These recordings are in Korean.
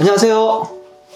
안녕하세요.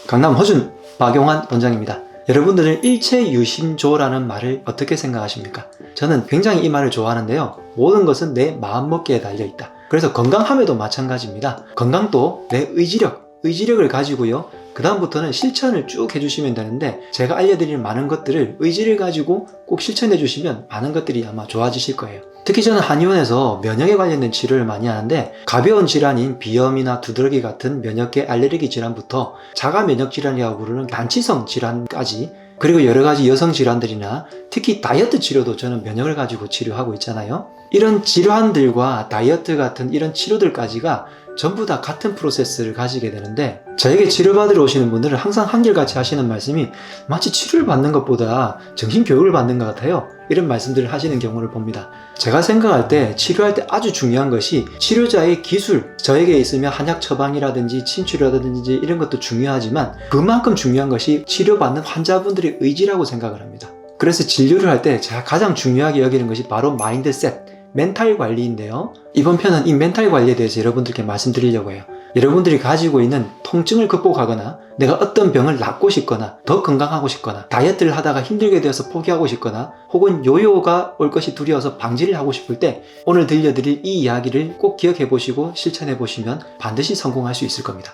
강남 허준 박용환 원장입니다. 여러분들은 일체유심조라는 말을 어떻게 생각하십니까? 저는 굉장히 이 말을 좋아하는데요. 모든 것은 내 마음먹기에 달려있다. 그래서 건강함에도 마찬가지입니다. 건강도 내 의지력을 가지고요. 그 다음부터는 실천을 쭉 해주시면 되는데, 제가 알려드릴 많은 것들을 의지를 가지고 꼭 실천해 주시면 많은 것들이 아마 좋아지실 거예요. 특히 저는 한의원에서 면역에 관련된 치료를 많이 하는데, 가벼운 질환인 비염이나 두드러기 같은 면역계 알레르기 질환부터 자가 면역 질환이라고 부르는 단치성 질환까지, 그리고 여러 가지 여성 질환들이나 특히 다이어트 치료도 저는 면역을 가지고 치료하고 있잖아요. 이런 질환들과 다이어트 같은 이런 치료들까지가 전부 다 같은 프로세스를 가지게 되는데, 저에게 치료받으러 오시는 분들은 항상 한결같이 하시는 말씀이 마치 치료를 받는 것보다 정신교육을 받는 것 같아요. 이런 말씀들을 하시는 경우를 봅니다. 제가 생각할 때 치료할 때 아주 중요한 것이 치료자의 기술, 저에게 있으면 한약 처방이라든지 침치료라든지 이런 것도 중요하지만, 그만큼 중요한 것이 치료받는 환자분들의 의지라고 생각을 합니다. 그래서 진료를 할 때 제가 가장 중요하게 여기는 것이 바로 마인드셋, 멘탈 관리인데요. 이번 편은 이 멘탈 관리에 대해서 여러분들께 말씀드리려고 해요. 여러분들이 가지고 있는 통증을 극복하거나, 내가 어떤 병을 낫고 싶거나, 더 건강하고 싶거나, 다이어트를 하다가 힘들게 되어서 포기하고 싶거나, 혹은 요요가 올 것이 두려워서 방지를 하고 싶을 때 오늘 들려드릴 이 이야기를 꼭 기억해 보시고 실천해 보시면 반드시 성공할 수 있을 겁니다.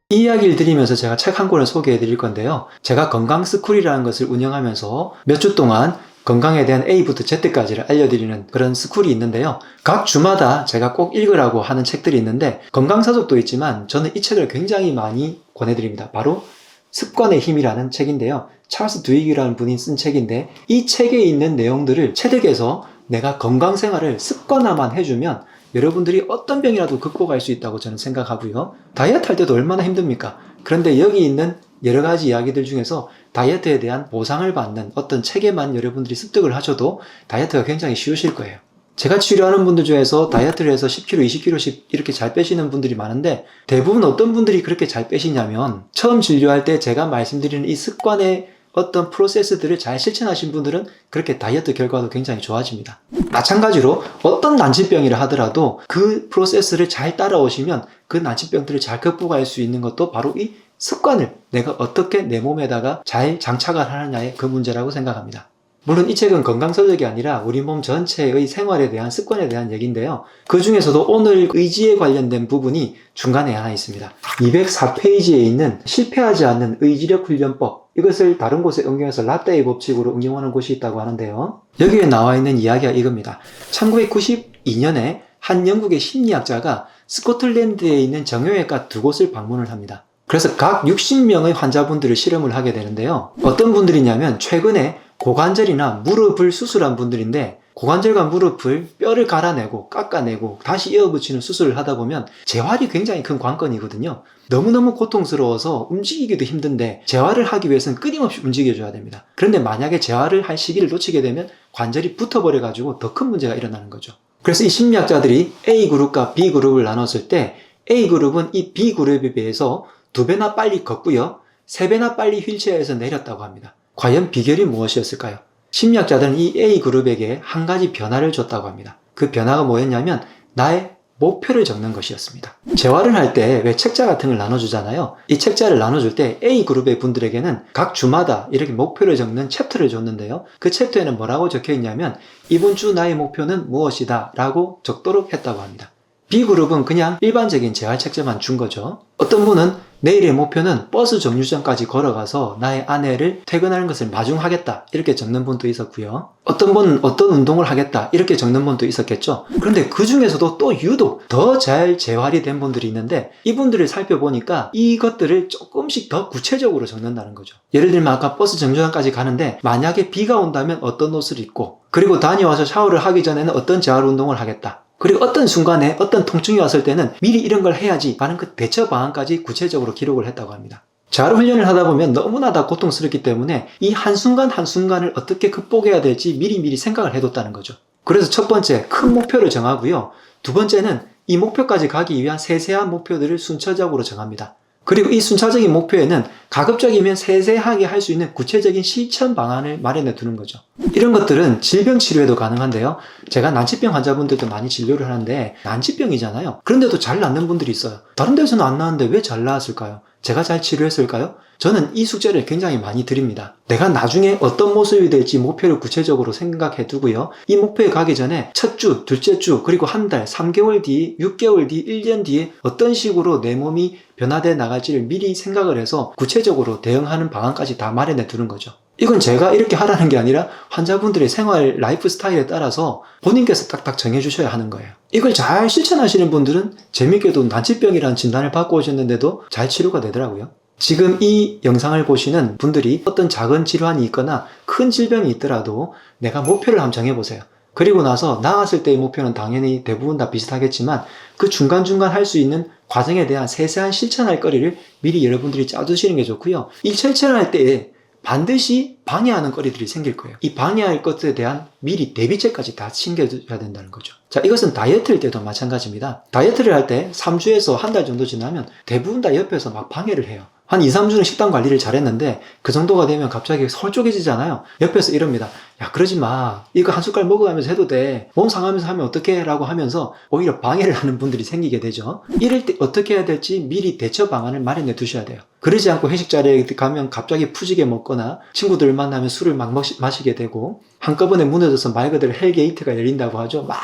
이 이야기를 드리면서 제가 책 한 권을 소개해 드릴 건데요. 제가 건강스쿨이라는 것을 운영하면서 몇 주 동안 건강에 대한 A부터 Z까지를 알려드리는 그런 스쿨이 있는데요. 각 주마다 제가 꼭 읽으라고 하는 책들이 있는데, 건강사족도 있지만 저는 이 책을 굉장히 많이 권해드립니다. 바로 습관의 힘이라는 책인데요. 찰스 두익이라는 분이 쓴 책인데, 이 책에 있는 내용들을 체득해서 내가 건강생활을 습관화만 해주면 여러분들이 어떤 병이라도 극복할 수 있다고 저는 생각하고요. 다이어트 할 때도 얼마나 힘듭니까? 그런데 여기 있는 여러 가지 이야기들 중에서 다이어트에 대한 보상을 받는 어떤 책에만 여러분들이 습득을 하셔도 다이어트가 굉장히 쉬우실 거예요. 제가 치료하는 분들 중에서 다이어트를 해서 10kg, 20kg씩 이렇게 잘 빼시는 분들이 많은데, 대부분 어떤 분들이 그렇게 잘 빼시냐면, 처음 진료할 때 제가 말씀드리는 이 습관의 어떤 프로세스들을 잘 실천하신 분들은 그렇게 다이어트 결과도 굉장히 좋아집니다. 마찬가지로 어떤 난치병이라 하더라도 그 프로세스를 잘 따라오시면 그 난치병들을 잘 극복할 수 있는 것도 바로 이 습관을 내가 어떻게 내 몸에다가 잘 장착을 하느냐의 그 문제라고 생각합니다. 물론 이 책은 건강서적이 아니라 우리 몸 전체의 생활에 대한 습관에 대한 얘기인데요. 그 중에서도 오늘 의지에 관련된 부분이 중간에 하나 있습니다. 204페이지에 있는 실패하지 않는 의지력 훈련법, 이것을 다른 곳에 응용해서 라떼의 법칙으로 응용하는 곳이 있다고 하는데요. 여기에 나와 있는 이야기가 이겁니다. 1992년에 한 영국의 심리학자가 스코틀랜드에 있는 정형외과 두 곳을 방문을 합니다. 그래서 각 60명의 환자분들을 실험을 하게 되는데요. 어떤 분들이냐면 최근에 고관절이나 무릎을 수술한 분들인데, 고관절과 무릎을 뼈를 갈아내고 깎아내고 다시 이어붙이는 수술을 하다 보면 재활이 굉장히 큰 관건이거든요. 너무너무 고통스러워서 움직이기도 힘든데 재활을 하기 위해서는 끊임없이 움직여줘야 됩니다. 그런데 만약에 재활을 할 시기를 놓치게 되면 관절이 붙어버려가지고 더 큰 문제가 일어나는 거죠. 그래서 이 심리학자들이 A그룹과 B그룹을 나눴을 때, A그룹은 이 B그룹에 비해서 2배나 빨리 걷고요, 3배나 빨리 휠체어에서 내렸다고 합니다. 과연 비결이 무엇이었을까요? 심리학자들은 이 A그룹에게 한 가지 변화를 줬다고 합니다. 그 변화가 뭐였냐면 나의 목표를 적는 것이었습니다. 재활을 할 때 왜 책자 같은 걸 나눠주잖아요. 이 책자를 나눠줄 때 A그룹의 분들에게는 각 주마다 이렇게 목표를 적는 챕터를 줬는데요. 그 챕터에는 뭐라고 적혀 있냐면 이번 주 나의 목표는 무엇이다 라고 적도록 했다고 합니다. B그룹은 그냥 일반적인 재활 책자만 준 거죠. 어떤 분은 내일의 목표는 버스 정류장까지 걸어가서 나의 아내를 퇴근하는 것을 마중하겠다 이렇게 적는 분도 있었고요. 어떤 분은 어떤 운동을 하겠다 이렇게 적는 분도 있었겠죠. 그런데 그 중에서도 또 유독 더 잘 재활이 된 분들이 있는데, 이분들을 살펴보니까 이것들을 조금씩 더 구체적으로 적는다는 거죠. 예를 들면 아까 버스 정류장까지 가는데 만약에 비가 온다면 어떤 옷을 입고, 그리고 다녀와서 샤워를 하기 전에는 어떤 재활 운동을 하겠다, 그리고 어떤 순간에 어떤 통증이 왔을 때는 미리 이런 걸 해야지 라는 그 대처 방안까지 구체적으로 기록을 했다고 합니다. 재활 훈련을 하다 보면 너무나 다 고통스럽기 때문에 이 한순간 한순간을 어떻게 극복해야 될지 미리미리 생각을 해뒀다는 거죠. 그래서 첫 번째, 큰 목표를 정하고요. 두 번째는 이 목표까지 가기 위한 세세한 목표들을 순차적으로 정합니다. 그리고 이 순차적인 목표에는 가급적이면 세세하게 할 수 있는 구체적인 실천 방안을 마련해 두는 거죠. 이런 것들은 질병 치료에도 가능한데요. 제가 난치병 환자분들도 많이 진료를 하는데 난치병이잖아요. 그런데도 잘 낫는 분들이 있어요. 다른 데서는 안 나왔는데 왜 잘 나았을까요? 제가 잘 치료했을까요? 저는 이 숙제를 굉장히 많이 드립니다. 내가 나중에 어떤 모습이 될지 목표를 구체적으로 생각해 두고요. 이 목표에 가기 전에 첫 주, 둘째 주, 그리고 한 달, 3개월 뒤, 6개월 뒤, 1년 뒤에 어떤 식으로 내 몸이 변화돼 나갈지를 미리 생각을 해서 구체적으로 대응하는 방안까지 다 마련해 두는 거죠. 이건 제가 이렇게 하라는 게 아니라 환자분들의 생활 라이프 스타일에 따라서 본인께서 딱딱 정해주셔야 하는 거예요. 이걸 잘 실천하시는 분들은 재밌게도 난치병이라는 진단을 받고 오셨는데도 잘 치료가 되더라고요. 지금 이 영상을 보시는 분들이 어떤 작은 질환이 있거나 큰 질병이 있더라도 내가 목표를 한번 정해보세요. 그리고 나서 나았을 때의 목표는 당연히 대부분 다 비슷하겠지만 그 중간중간 할 수 있는 과정에 대한 세세한 실천할 거리를 미리 여러분들이 짜두시는 게 좋고요. 이 실천할 때에 반드시 방해하는 거리들이 생길 거예요. 이 방해할 것에 대한 미리 대비책까지 다 챙겨줘야 된다는 거죠. 자, 이것은 다이어트일 때도 마찬가지입니다. 다이어트를 할 때 3주에서 한 달 정도 지나면 대부분 다 옆에서 막 방해를 해요. 한 2, 3주는 식단 관리를 잘했는데 그 정도가 되면 갑자기 헐쭉해지잖아요. 옆에서 이럽니다. 야, 그러지 마. 이거 한 숟갈 먹어가면서 해도 돼. 몸 상하면서 하면 어떡해? 라고 하면서 오히려 방해를 하는 분들이 생기게 되죠. 이럴 때 어떻게 해야 될지 미리 대처 방안을 마련해 두셔야 돼요. 그러지 않고 회식 자리에 가면 갑자기 푸지게 먹거나 친구들 만나면 술을 막 마시게 되고 한꺼번에 무너져서 말 그대로 헬게이트가 열린다고 하죠. 막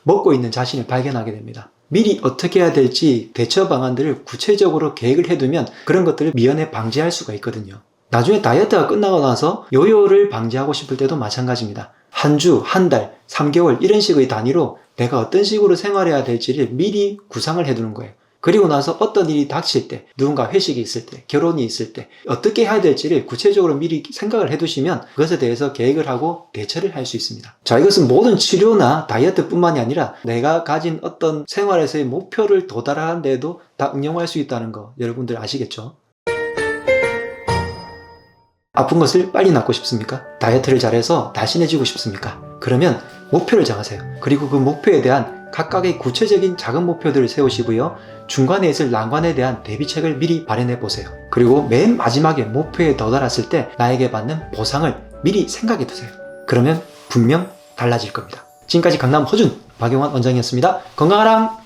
먹고 있는 자신을 발견하게 됩니다. 미리 어떻게 해야 될지 대처 방안들을 구체적으로 계획을 해두면 그런 것들을 미연에 방지할 수가 있거든요. 나중에 다이어트가 끝나고 나서 요요를 방지하고 싶을 때도 마찬가지입니다. 한 주, 한 달, 3개월 이런 식의 단위로 내가 어떤 식으로 생활해야 될지를 미리 구상을 해두는 거예요. 그리고 나서 어떤 일이 닥칠 때, 누군가 회식이 있을 때, 결혼이 있을 때 어떻게 해야 될지를 구체적으로 미리 생각을 해두시면 그것에 대해서 계획을 하고 대처를 할 수 있습니다. 자, 이것은 모든 치료나 다이어트뿐만이 아니라 내가 가진 어떤 생활에서의 목표를 도달하는 데에도 다 응용할 수 있다는 거 여러분들 아시겠죠? 아픈 것을 빨리 낫고 싶습니까? 다이어트를 잘해서 날씬해지고 싶습니까? 그러면 목표를 정하세요. 그리고 그 목표에 대한 각각의 구체적인 작은 목표들을 세우시고요. 중간에 있을 난관에 대한 대비책을 미리 마련해 보세요. 그리고 맨 마지막에 목표에 도달했을 때 나에게 받는 보상을 미리 생각해 두세요. 그러면 분명 달라질 겁니다. 지금까지 강남 허준 박용환 원장이었습니다. 건강하랑!